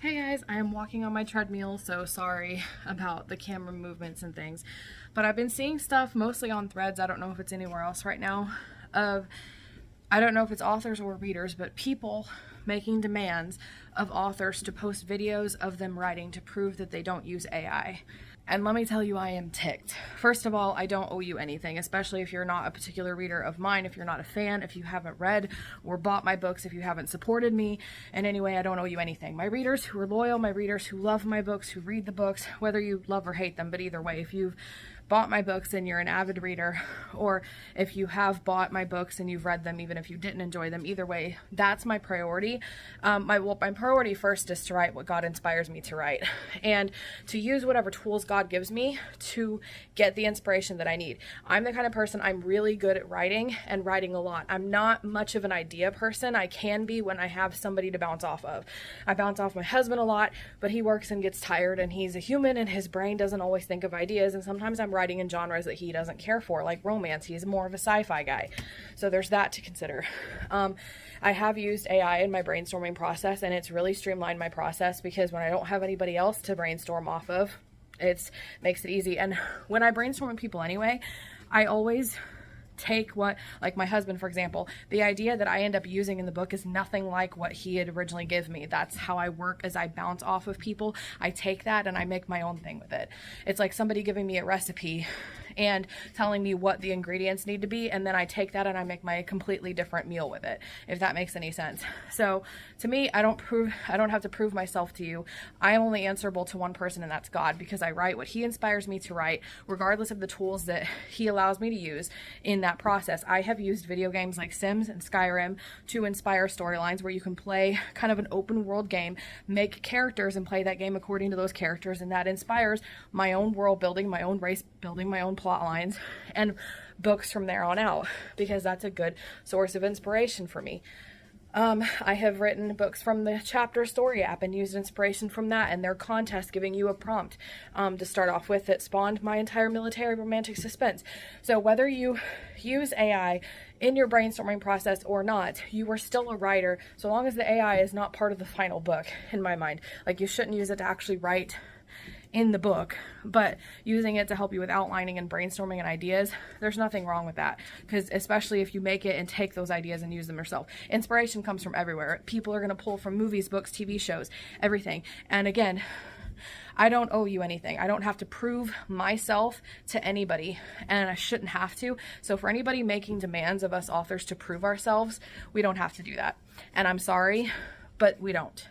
Hey guys, I am walking on my treadmill, so sorry about the camera movements and things. But I've been seeing stuff mostly on Threads, I don't know if it's anywhere else right now, I don't know if it's authors or readers, but people making demands of authors to post videos of them writing to prove that they don't use AI. And let me tell you, I am ticked. First of all, I don't owe you anything, especially if you're not a particular reader of mine, if you're not a fan, if you haven't read or bought my books, if you haven't supported me in any way, I don't owe you anything. My readers who are loyal, my readers who love my books, who read the books, whether you love or hate them, but either way, if you've bought my books and you're an avid reader, or if you have bought my books and you've read them even if you didn't enjoy them, either way, that's my priority. My priority first is to write what God inspires me to write, and to use whatever tools God gives me to get the inspiration that I need. I'm the kind of person, I'm really good at writing and writing a lot. I'm not much of an idea person. I can be when I have somebody to bounce off of. I bounce off my husband a lot, but he works and gets tired, and he's a human and his brain doesn't always think of ideas, and sometimes I'm writing in genres that he doesn't care for, like romance. He's more of a sci-fi guy. So there's that to consider. I have used AI in my brainstorming process, and it's really streamlined my process because when I don't have anybody else to brainstorm off of, it makes it easy. And when I brainstorm with people anyway, I always take what, like my husband, for example, the idea that I end up using in the book is nothing like what he had originally given me. That's how I work, as I bounce off of people. I take that and I make my own thing with it. It's like somebody giving me a recipe and telling me what the ingredients need to be, and then I take that and I make my completely different meal with it, if that makes any sense. So to me, I don't have to prove myself to you. I am only answerable to one person, and that's God, because I write what he inspires me to write, regardless of the tools that he allows me to use in that process. I have used video games like Sims and Skyrim to inspire storylines where you can play kind of an open world game, make characters and play that game according to those characters, and that inspires my own world building, my own race building, my own plot lines, and books from there on out, because that's a good source of inspiration for me. I have written books from the Chapter Story app and used inspiration from that and their contest giving you a prompt to start off with that spawned my entire military romantic suspense. So whether you use AI in your brainstorming process or not, you are still a writer, so long as the AI is not part of the final book, in my mind. Like, you shouldn't use it to actually write in the book, but using it to help you with outlining and brainstorming and ideas, there's nothing wrong with that, because especially if you make it and take those ideas and use them yourself. Inspiration comes from everywhere. People are going to pull from movies, books, TV shows, everything. And again, I don't owe you anything. I don't have to prove myself to anybody, and I shouldn't have to. So for anybody making demands of us authors to prove ourselves, we don't have to do that. And I'm sorry, but we don't.